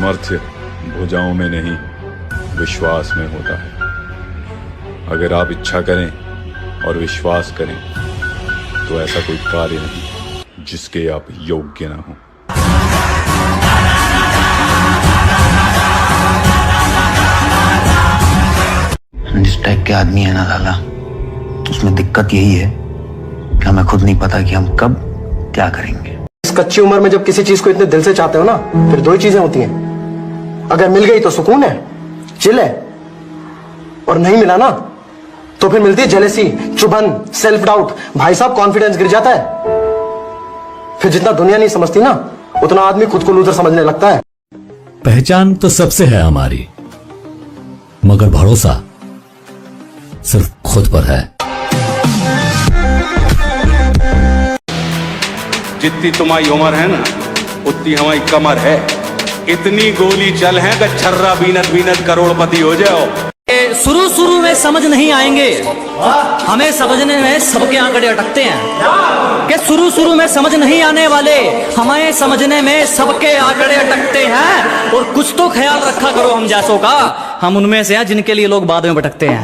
सामर्थ्य भुजाओं में नहीं, विश्वास में होता है। अगर आप इच्छा करें और विश्वास करें तो ऐसा कोई कार्य नहीं जिसके आप योग्य ना हो। जिस टाइप के आदमी है ना लाला, उसमें दिक्कत यही है कि हमें खुद नहीं पता कि हम कब क्या करेंगे। इस कच्ची उम्र में जब किसी चीज को इतने दिल से चाहते हो ना, फिर दो ही चीजें होती हैं। अगर मिल गई तो सुकून है, चिल है, और नहीं मिला ना तो फिर मिलती है जेलेसी, चुभन, सेल्फ डाउट। भाई साहब, कॉन्फिडेंस गिर जाता है। फिर जितना दुनिया नहीं समझती ना, उतना आदमी खुद को लूजर समझने लगता है। पहचान तो सबसे है हमारी, मगर भरोसा सिर्फ खुद पर है। जितनी तुम्हारी उम्र है ना, उतनी हमारी कमर है। इतनी गोली चल है कि छर्रा बीनत बीनत करोड़पति हो जाओ। शुरू में समझ नहीं आएंगे, हमें समझने में सबके आंकड़े अटकते हैं। कि शुरू में समझ नहीं आने वाले, हमें समझने में सबके आंकड़े अटकते हैं। और कुछ तो ख्याल रखा करो हम जैसों का, हम उनमें से हैं जिनके लिए लोग बाद में भटकते हैं।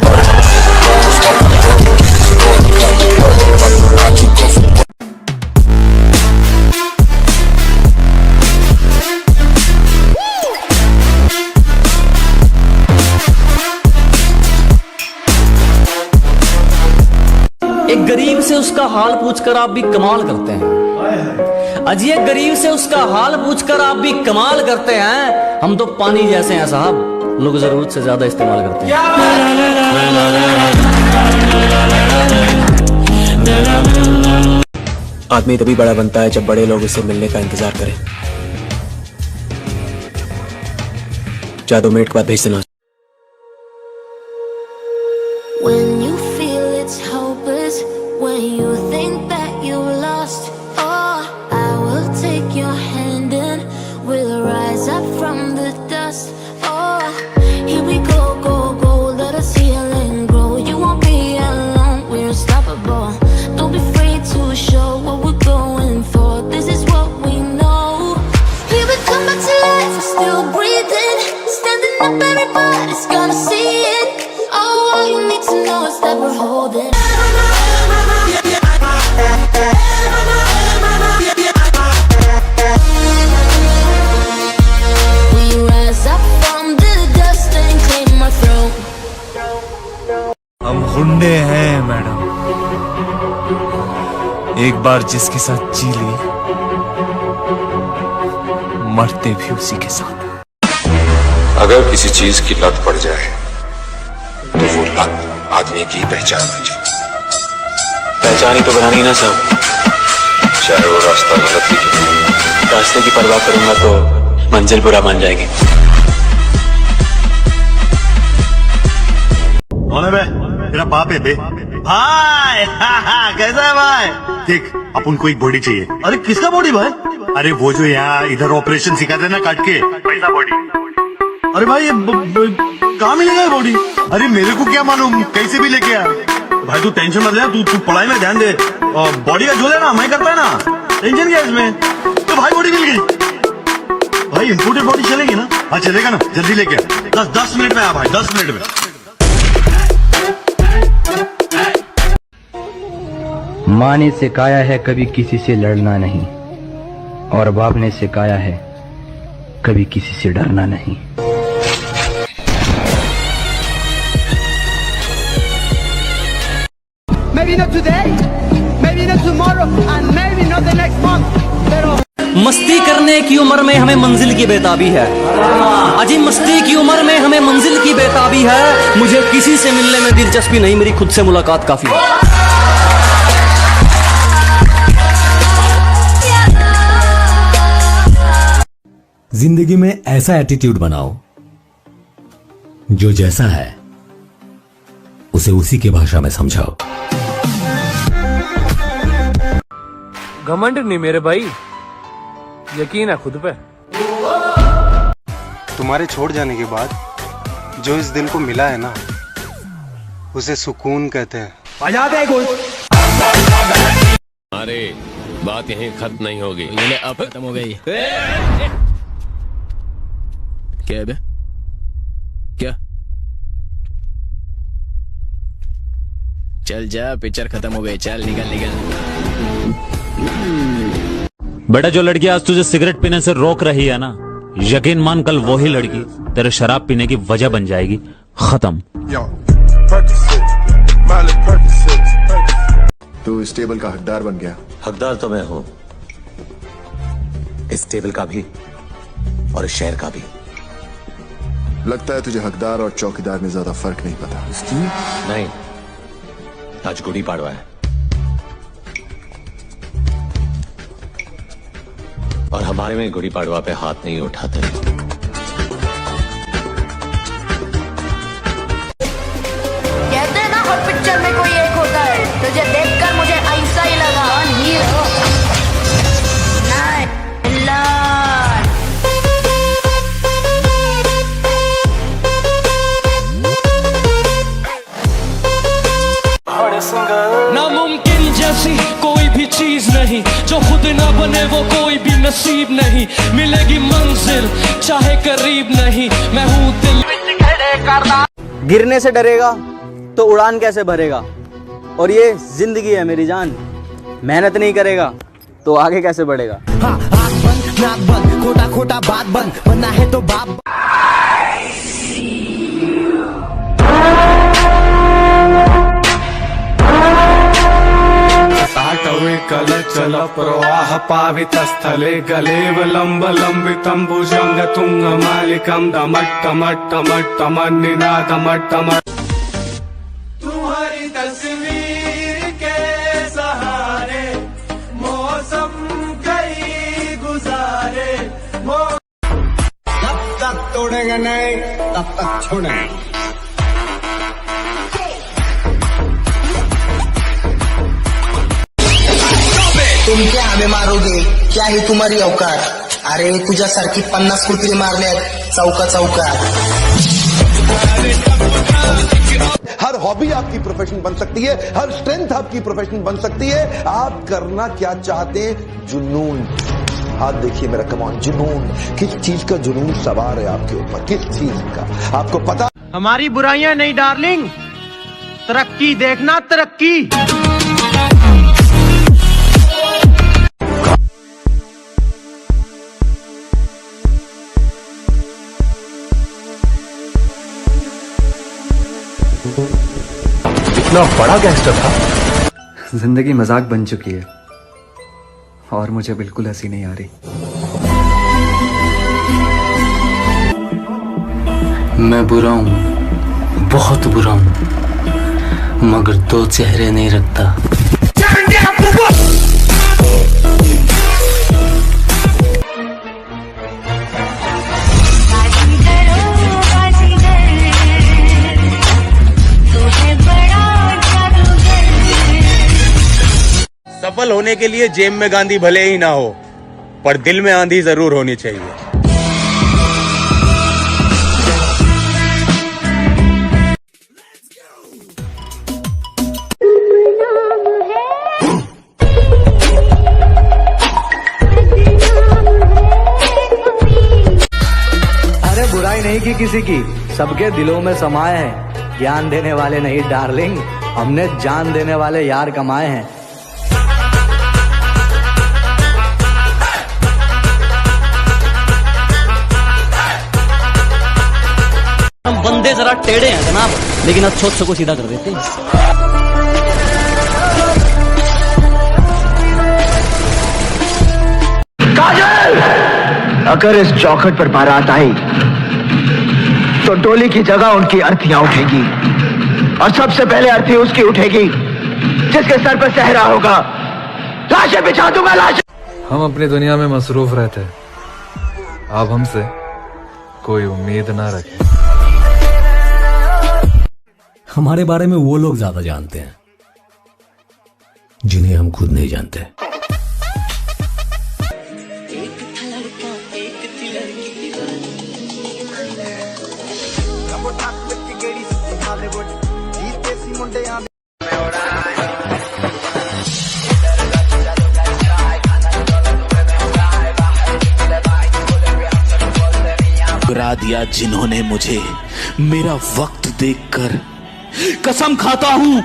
एक गरीब से उसका हाल पूछकर आप भी कमाल करते हैं। अजी, एक गरीब से उसका हाल पूछकर आप भी कमाल करते हैं। हम तो पानी जैसे हैं साहब, लोग जरूरत से ज्यादा इस्तेमाल करते हैं। आदमी तभी बड़ा बनता है जब बड़े लोग उससे मिलने का इंतजार करें। जा 2 मिनट के बाद भेज देना। When you feel it's hopeless, when you think that you've lost, oh, I will take your hand and we'll rise up from the dust. Oh, here we go, go, go, let us heal and grow. You won't be alone, we're unstoppable. Don't be afraid to show what we're going for. This is what we know. We will come back to life, we're still breathing. Standing up, everybody's gonna see it. All you need to know is that we're holding. We rise up from the dust and claim our throne. हम गुंडे हैं madam, एक बार जिसके साथ जी ली, मरते भी उसी के साथ। अगर किसी चीज की लत पड़ जाए तो वो लत आदमी की पहचान बन जाए। पहचान ही तो बनानी ना सब, चाहे वो रास्ता गलत ही क्यों। रास्ते की परवाह करूंगा तो मंजिल बुरा मान जाएगी। कौन है बे? तेरा बाप है बे। भाई कैसा है भाई? देख, अपन को एक बॉडी चाहिए। अरे किसका बॉडी भाई? अरे वो जो यहाँ इधर ऑपरेशन सिखाते ना काट के, वैसा बॉडी। अरे भाई ये कहाँ मिलेगा बॉडी? अरे मेरे को क्या मालूम, कैसे भी लेके आ। भाई तू टेंशन मत ले, तू पढ़ाई में ध्यान दे। बॉडी का जो है ना मैं करता है ना, टेंशन क्या इसमें। तो भाई बॉडी मिल गई। भाई इम्पोर्टेड बॉडी चलेगी ना? हाँ चलेगा ना, जल्दी लेके आ। 10 मिनट में आ भाई, 10 मिनट में। माँ ने सिखाया है कभी किसी से लड़ना नहीं, और बाप ने सिखाया है कभी किसी से डरना नहीं। Maybe not today, maybe not tomorrow, and maybe not the next month. Pero मस्ती करने की उम्र में हमें मंजिल की बेताबी है। अजी, मस्ती की उम्र में हमें मंजिल की बेताबी है। मुझे किसी से मिलने में दिलचस्पी नहीं, मेरी खुद से मुलाकात काफी है। जिंदगी में ऐसा एटीट्यूड बनाओ, जो जैसा है उसे उसी की भाषा में समझाओ। घमंड नहीं मेरे भाई, यकीन है खुद पे। तुम्हारे छोड़ जाने के बाद जो इस दिल को मिला है ना, उसे सुकून कहते हैं। अरे बात यहीं खत्म नहीं होगी, अब खत्म हो गई। क्या है बे? क्या? चल जा, पिक्चर खत्म हो गई, चल निकल निकल। बेटा, जो लड़की आज तुझे सिगरेट पीने से रोक रही है ना, यकीन मान कल वही लड़की तेरे शराब पीने की वजह बन जाएगी। खत्म। तू इस टेबल का हकदार बन गया। हकदार तो मैं हूं, इस टेबल का भी और इस शहर का भी। लगता है तुझे हकदार और चौकीदार में ज्यादा फर्क नहीं पता। नहीं, आज गुड़ी पाड़वा है और हमारे में गुड़ी पाड़वा पे हाथ नहीं उठाते। कहते हैं ना हर पिक्चर में कोई एक होता है, तुझे देखकर मुझे ऐसा ही लगा। हीरो नहीं, लॉर्ड। नामुमकिन जैसी कोई भी चीज नहीं, जो खुद ना बने वो कोई भी नसीब नहीं। मिलेगी मंजिल चाहे करीब नहीं, मैं हूँ दिल। गिरने से डरेगा तो उड़ान कैसे भरेगा? और ये जिंदगी है मेरी जान, मेहनत नहीं करेगा तो आगे कैसे बढ़ेगा? खोटा खोटा बात बंद, बनना है तो बाप। कलचल प्रवाह पावितस्थले गलेवलम्बलम्बितं भुजङ्गतुङ्गमालिकं दमट्टमट्टमट्टमन्निनादमट्टमट्ट। तुम्हारी तस्वीर के सहारे मौसम कई गुजारे। जब तक तोड़ेंगे नहीं तब तक छोड़ेंगे। तुम क्या हमें मारोगे? क्या ही तुम्हारी औकात? अरे तुझ्यासारखी 50 कुत्री मारल्यात चौका चौका। हर हॉबी आपकी प्रोफेशन बन सकती है, हर स्ट्रेंथ आपकी प्रोफेशन बन सकती है। आप करना क्या चाहते हैं? जुनून। हाथ देखिए मेरा, कमान। जुनून, किस चीज का जुनून सवार है आपके ऊपर? किस चीज का आपको पता? हमारी बुराइयां नहीं डार्लिंग, तरक्की देखना, तरक्की। इतना बड़ा गैंगस्टर था। जिंदगी मजाक बन चुकी है और मुझे बिल्कुल हंसी नहीं आ रही। मैं बुरा हूं, बहुत बुरा हूं, मगर दो चेहरे नहीं रखता। सफल होने के लिए जेब में गांधी भले ही ना हो, पर दिल में आंधी जरूर होनी चाहिए। अरे बुराई नहीं की किसी की, सबके दिलों में समाये हैं। ज्ञान देने वाले नहीं डार्लिंग, हमने जान देने वाले यार कमाए हैं। हम बंदे जरा टेढ़े हैं जनाब, लेकिन अब सोच को सीधा कर देते हैं। काजल, अगर इस चौखट पर बारात आई तो डोली की जगह उनकी अर्थियां उठेगी, और सबसे पहले अर्थी उसकी उठेगी जिसके सर पर सहरा होगा। लाशें बिछा दूंगा, लाशें। हम अपनी दुनिया में मसरूफ रहते हैं, आप हमसे कोई उम्मीद ना रखें। हमारे बारे में वो लोग ज्यादा जानते हैं जिन्हें हम खुद नहीं जानते। भुला दिया जिन्होंने मुझे मेरा वक्त देखकर। कसम खाता हूं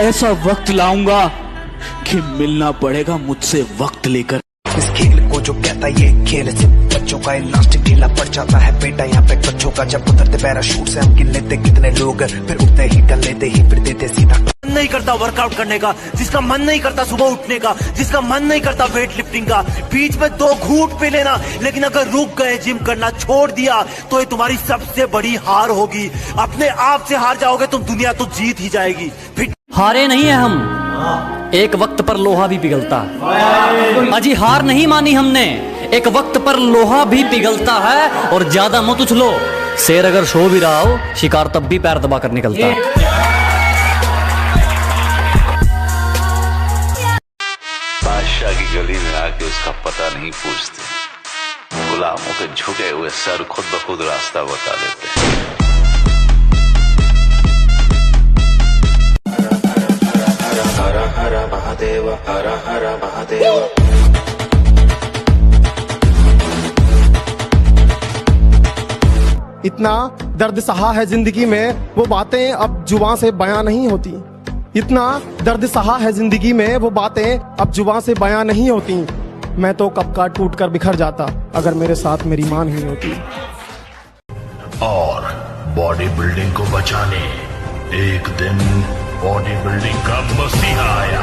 ऐसा वक्त लाऊंगा कि मिलना पड़ेगा मुझसे वक्त लेकर। इस खेल को जो कहता ये खेल से बच्चों का इलास्टिक ढीला पड़ जाता है बेटा यहाँ पे बच्चों का। जब उतरते पैराशूट से हम गिन लेते कितने लोग, फिर उठते ही डल लेते ही फिर देते सीधा। मन नहीं करता वर्कआउट करने का, जिसका मन नहीं करता सुबह उठने का, जिसका मन नहीं करता वेट लिफ्टिंग का, बीच में 2 घूंट पी लेना, लेकिन अगर रुक गए जिम करना छोड़ दिया तो ये तुम्हारी सबसे बड़ी हार होगी। अपने आप से हार जाओगे तुम, दुनिया तो जीत ही जाएगी। हारे नहीं है हम, एक वक्त पर लोहा भी पिघलता है। अजी हार नहीं मानी हमने, एक वक्त पर लोहा भी पिघलता है। और ज्यादा मत उछलो, शेर अगर सो भी रहा हो शिकार तब भी पैर दबा कर निकलता है। बादशाह की गली में आके उसका पता नहीं पूछते, गुलामों के झुके हुए सर खुद ब खुद रास्ता बता देते हैं। हरा हरा महादेव, हरा हरा महादेव। इतना दर्द सहा है जिंदगी में, वो बातें अब जुबान से बयां नहीं होती। इतना दर्द सहा है जिंदगी में, वो बातें अब जुबान से बयां नहीं होती। मैं तो कब का टूट कर बिखर जाता अगर मेरे साथ मेरी मां नहीं होती। और बॉडी बिल्डिंग को बचाने एक दिन बॉडी बिल्डिंग का मसीहा आया।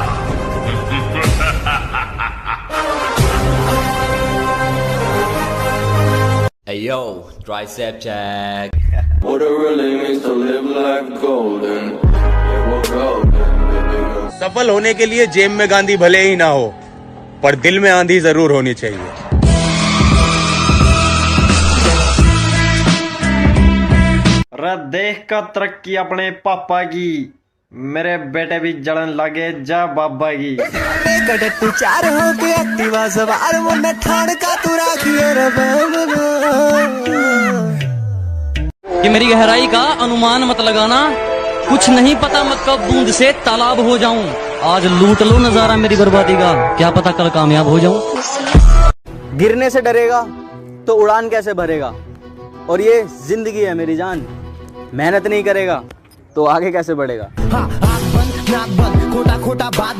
Hey yo, tricep check. What it really means to live life golden. Yeah, we're golden. सफल होने के लिए जेब में गांधी भले ही ना हो, पर दिल में आंधी जरूर होनी चाहिए। देख का तरक्की अपने पापा की, मेरे बेटे भी जड़न लगे जा बाबा की। तू चार हो के एक्टिवा सवार मुन्ना ठाण का तू राखिए कि मेरी गहराई का अनुमान मत लगाना, कुछ नहीं पता मैं कब बूंद से तालाब हो जाऊं। आज लूट लो नजारा मेरी बर्बादी का, क्या पता कल कामयाब हो जाऊं। गिरने से डरेगा तो उड़ान कैसे भरेगा, और ये जिंदगी है मेरी जान, मेहनत नहीं करेगा तो आगे कैसे बढ़ेगा।